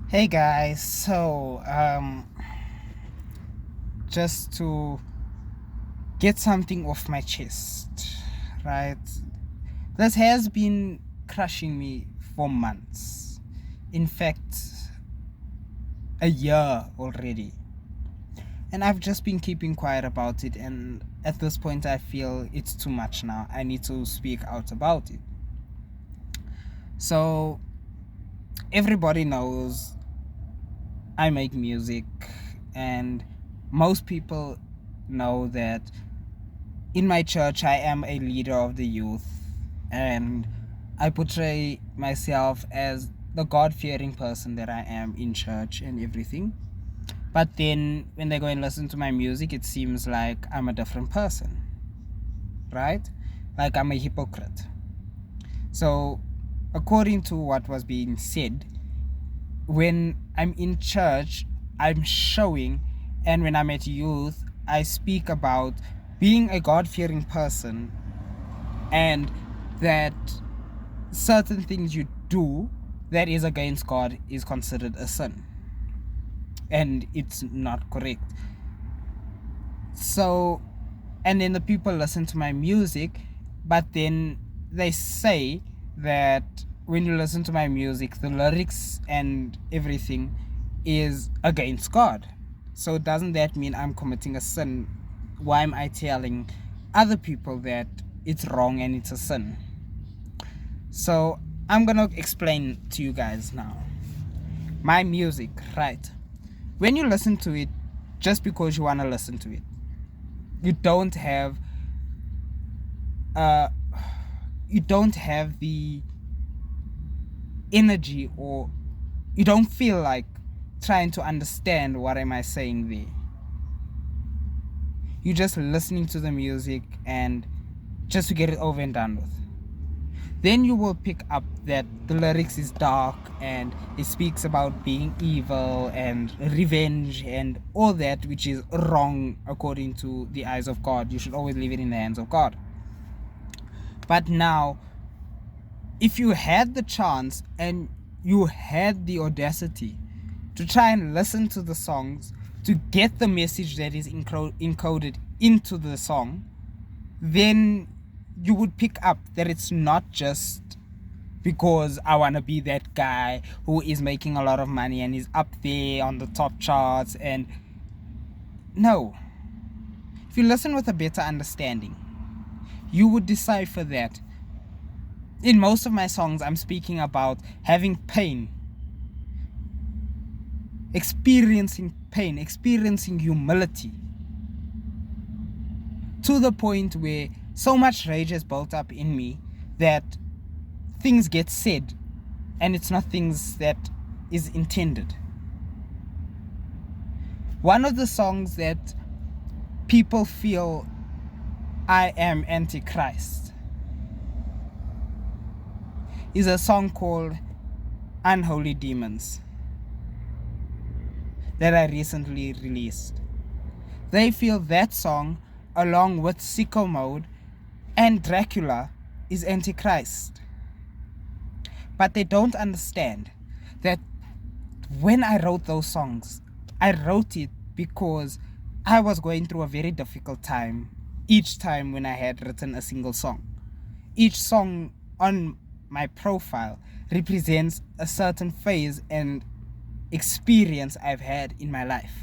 Hey guys, just to get something off my chest, right? This has been crushing me for months. In fact, a year already. And I've just been keeping quiet about it, and at this point, I feel it's too much now. I need to speak out about it. So, everybody knows I make music, and most people know that in my church I am a leader of the youth, and I portray myself as the God-fearing person that I am in church and everything. But then when they go and listen to my music, it seems like I'm a different person, right? Like I'm a hypocrite. So according to what was being said, when I'm in church, I'm showing, and when I'm at youth, I speak about being a God-fearing person, and that certain things you do that is against God is considered a sin, and it's not correct. So, and then the people listen to my music, but then they say that when you listen to my music, the lyrics and everything is against God. So doesn't that mean I'm committing a sin? Why am I telling other people that it's wrong and it's a sin? So I'm gonna explain to you guys now. My music, right? When you listen to it, just because you wanna listen to it, you don't have uh you don't have the energy, or you don't feel like trying to understand what am I saying there. You're just listening to the music and just to get it over and done with. Then you will pick up that the lyrics is dark and it speaks about being evil and revenge and all that, which is wrong according to the eyes of God. You should always leave it in the hands of God. But now, if you had the chance and you had the audacity to try and listen to the songs to get the message that is encoded into the song, then you would pick up that it's not just because I want to be that guy who is making a lot of money and is up there on the top charts. And no, if you listen with a better understanding, you would decipher that in most of my songs I'm speaking about having pain, experiencing humility, to the point where so much rage has built up in me that things get said and it's not things that is intended. One of the songs that people feel I am Antichrist is a song called Unholy Demons that I recently released. They feel that song, along with Sicko Mode and Dracula, is Antichrist. But they don't understand that when I wrote those songs, I wrote it because I was going through a very difficult time each time when I had written a single song. Each song on my profile represents a certain phase and experience I've had in my life.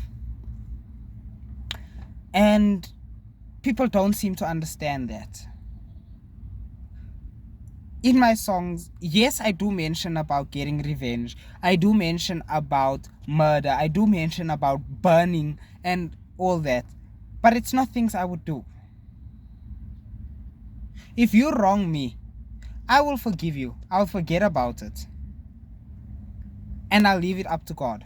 And people don't seem to understand that. In my songs, yes, I do mention about getting revenge. I do mention about murder. I do mention about burning and all that. But it's not things I would do. If you wrong me, I will forgive you. I'll forget about it. And I'll leave it up to God.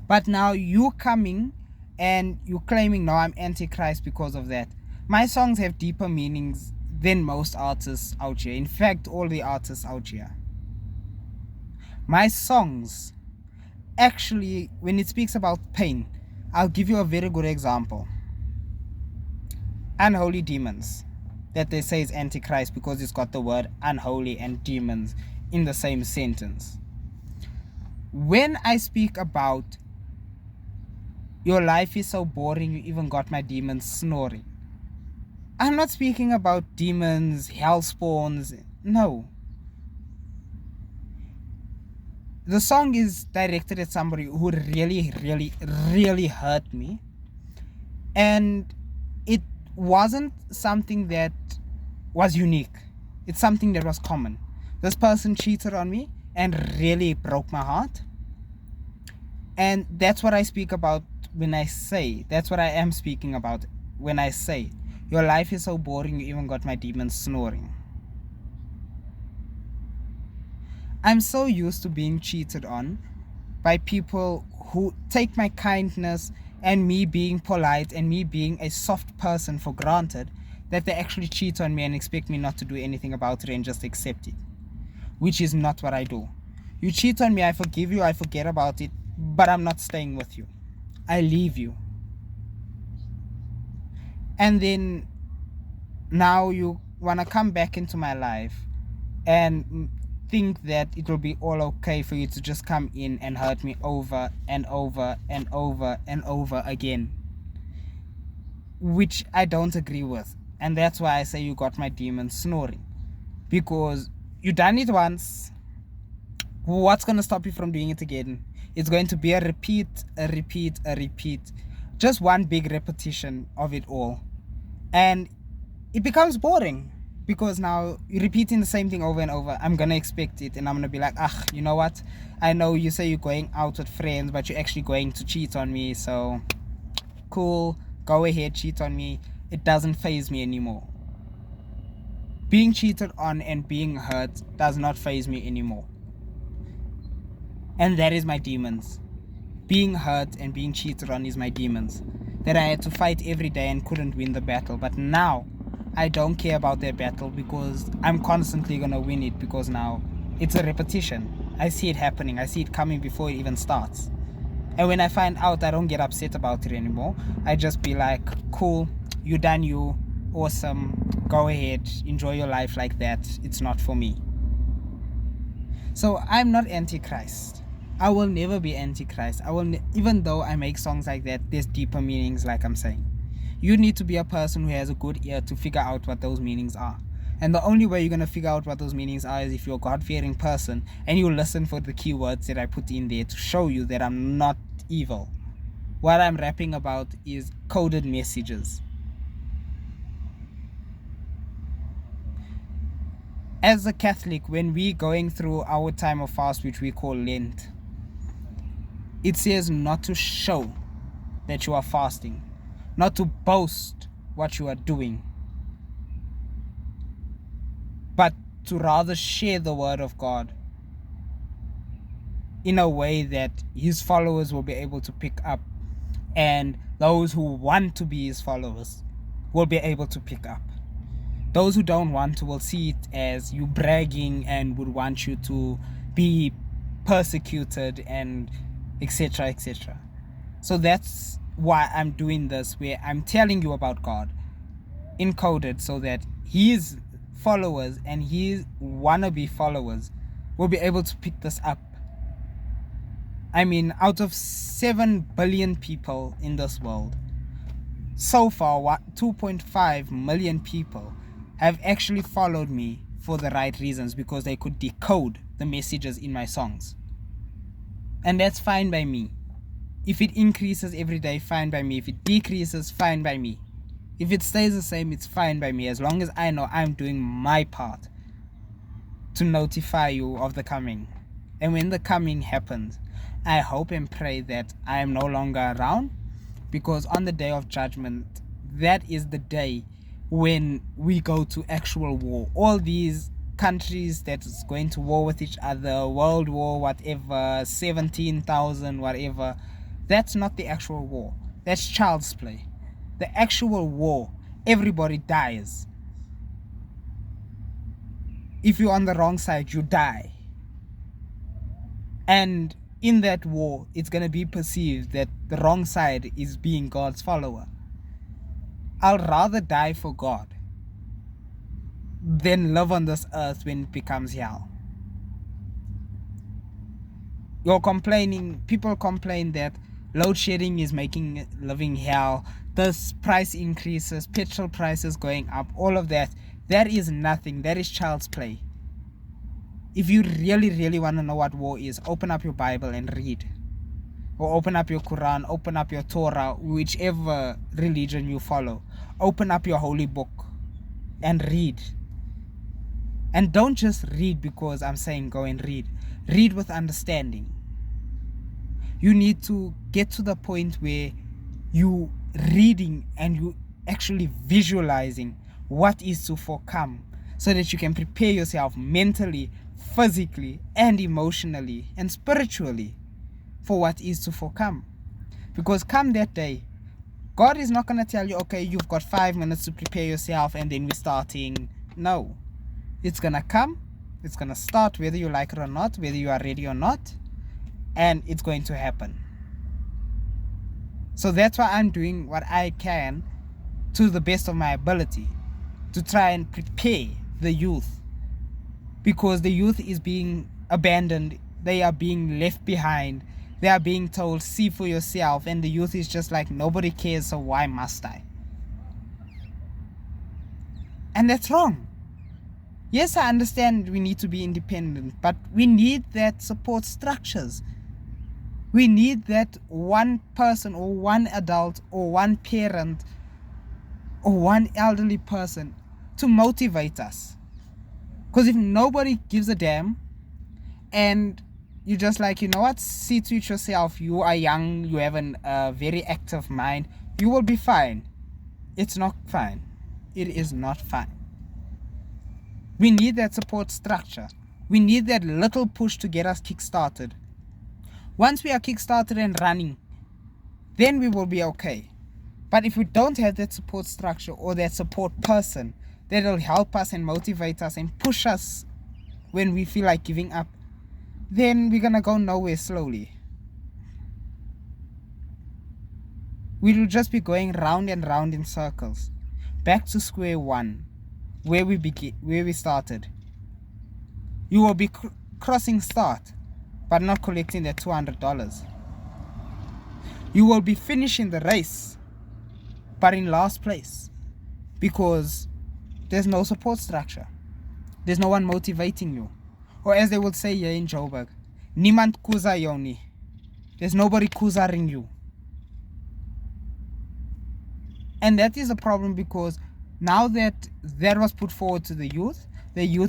But now you coming and you claiming, no, I'm Antichrist because of that. My songs have deeper meanings than most artists out here. In fact, all the artists out here. My songs, actually, when it speaks about pain, I'll give you a very good example. Unholy Demons, that they say is Antichrist because it's got the word unholy and demons in the same sentence. When I speak about your life is so boring, you even got my demons snoring, I'm not speaking about demons, hell spawns. No. The song is directed at somebody who really hurt me. And it wasn't something that was unique. It's something that was common. This person cheated on me and really broke my heart. And that's what I speak about when I say, that's what I am speaking about when I say, your life is so boring, you even got my demons snoring. I'm so used to being cheated on by people who take my kindness and me being polite and me being a soft person for granted, that they actually cheat on me and expect me not to do anything about it and just accept it, which is not what I do. You cheat on me, I forgive you, I forget about it, but I'm not staying with you. I leave you. And then now you want to come back into my life and think that it will be all okay for you to just come in and hurt me over and over and over and over again, which I don't agree with. And that's why I say you got my demons snoring, because you done it once. What's going to stop you from doing it again? It's going to be a repeat, just one big repetition of it all, and it becomes boring. Because now you're repeating the same thing over and over. I'm gonna expect it, and I'm gonna be like, you know what? I know you say you're going out with friends, but you're actually going to cheat on me. So cool, go ahead, cheat on me. It doesn't faze me anymore. Being cheated on and being hurt does not faze me anymore. And that is my demons. Being hurt and being cheated on is my demons, that I had to fight every day and couldn't win the battle. But now I don't care about that battle, because I'm constantly gonna win it, because now it's a repetition. I see it happening, I see it coming before it even starts. And when I find out, I don't get upset about it anymore. I just be like, cool, you done you, awesome, go ahead, enjoy your life like that. It's not for me. So I'm not antichrist. I will never be antichrist. Even though I make songs like that, there's deeper meanings, like I'm saying. You need to be a person who has a good ear to figure out what those meanings are. And the only way you're going to figure out what those meanings are is if you're a God-fearing person and you listen for the keywords that I put in there to show you that I'm not evil. What I'm rapping about is coded messages. As a Catholic, when we're going through our time of fast, which we call Lent, it says not to show that you are fasting, not to boast what you are doing, but to rather share the word of God in a way that his followers will be able to pick up, and those who want to be his followers will be able to pick up. Those who don't want to will see it as you bragging and would want you to be persecuted and etc, etc. So that's why I'm doing this, where I'm telling you about God encoded, so that his followers and his wannabe followers will be able to pick this up. I mean, out of 7 billion people in this world, so far 2.5 million people have actually followed me for the right reasons, because they could decode the messages in my songs. And that's fine by me. If it increases every day, fine by me. If it decreases, fine by me. If it stays the same, it's fine by me, as long as I know I'm doing my part to notify you of the coming. And when the coming happens, I hope and pray that I am no longer around, because on the day of judgment, that is the day when we go to actual war. All these countries that is going to war with each other, world war, whatever, 17,000, whatever, that's not the actual war. That's child's play. The actual war, everybody dies. If you're on the wrong side, you die. And in that war, it's going to be perceived that the wrong side is being God's follower. I'll rather die for God than live on this earth when it becomes hell. People complain that load shedding is making living hell. This price increases, petrol prices going up, all of that. That is nothing. That is child's play. If you really, really want to know what war is, open up your Bible and read. Or open up your Quran, open up your Torah, whichever religion you follow. Open up your holy book and read. And don't just read because I'm saying go and read. Read with understanding. You need to get to the point where you reading and you actually visualizing what is to come, so that you can prepare yourself mentally, physically, and emotionally and spiritually for what is to come. Because come that day, God is not going to tell you, okay, you've got 5 minutes to prepare yourself and then we're starting. No. It's going to come. It's going to start whether you like it or not, whether you are ready or not. And it's going to happen. So that's why I'm doing what I can to the best of my ability to try and prepare the youth. Because the youth is being abandoned. They are being left behind. They are being told, see for yourself. And the youth is just like, nobody cares, so why must I? And that's wrong. Yes, I understand we need to be independent, but we need that support structures. We need that one person or one adult or one parent or one elderly person to motivate us. Because if nobody gives a damn and you're just like, you know what, see to it yourself, you are young, you have a very active mind, you will be fine. It's not fine. It is not fine. We need that support structure. We need that little push to get us kick-started. Once we are kick-started and running, then we will be okay. But if we don't have that support structure or that support person that will help us and motivate us and push us when we feel like giving up, then we're going to go nowhere slowly. We will just be going round and round in circles. Back to square one, where we started. You will be crossing start, but not collecting that $200. You will be finishing the race, but in last place, because there's no support structure. There's no one motivating you. Or as they would say here in Joburg, niemand kuza yoni. There's nobody kuzaring you. And that is a problem, because now that was put forward to the youth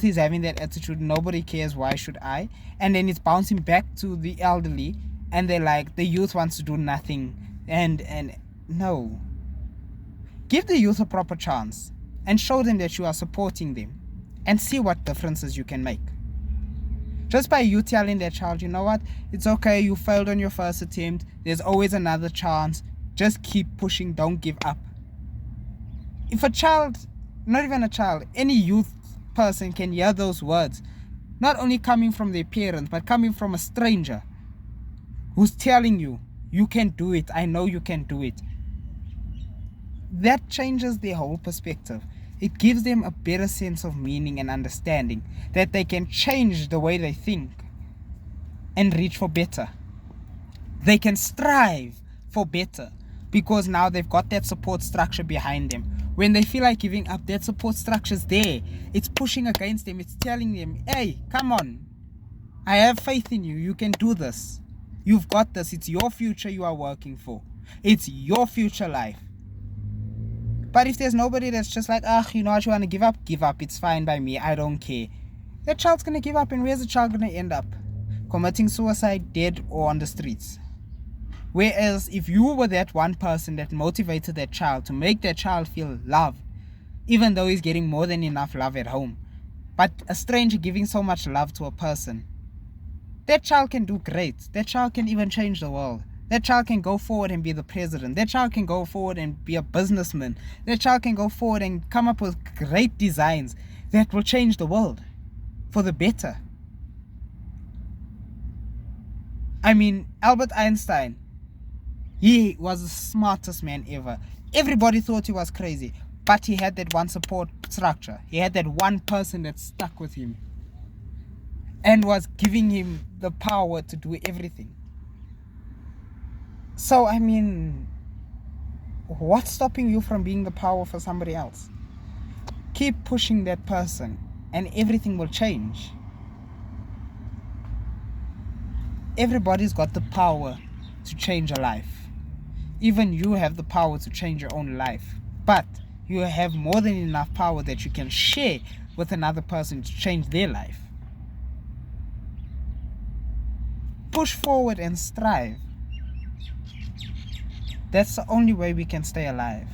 is having that attitude, nobody cares, why should I? And then it's bouncing back to the elderly, and they're like, the youth wants to do nothing. And no. Give the youth a proper chance and show them that you are supporting them, and see what differences you can make. Just by you telling that child, you know what, it's okay, you failed on your first attempt, there's always another chance, just keep pushing, don't give up. If a child, not even a child, any youth person can hear those words, not only coming from their parents, but coming from a stranger who's telling you, you can do it, I know you can do it, that changes their whole perspective. It gives them a better sense of meaning and understanding that they can change the way they think and reach for better. They can strive for better because now they've got that support structure behind them. When they feel like giving up, that support structure's there. It's pushing against them. It's telling them, hey, come on. I have faith in you. You can do this. You've got this. It's your future you are working for. It's your future life. But if there's nobody that's just like, you know what, you want to give up? Give up. It's fine by me. I don't care. That child's going to give up, and where's the child going to end up? Committing suicide, dead, or on the streets. Whereas if you were that one person that motivated that child to make that child feel loved, even though he's getting more than enough love at home, but a stranger giving so much love to a person, that child can do great. That child can even change the world. That child can go forward and be the president. That child can go forward and be a businessman. That child can go forward and come up with great designs that will change the world for the better. I mean, Albert Einstein, he was the smartest man ever. Everybody thought he was crazy, but he had that one support structure. He had that one person that stuck with him. and was giving him the power to do everything. So, I mean, what's stopping you from being the power for somebody else? Keep pushing that person and everything will change. Everybody's got the power to change a life. Even you have the power to change your own life. But you have more than enough power that you can share with another person to change their life. Push forward and strive. That's the only way we can stay alive.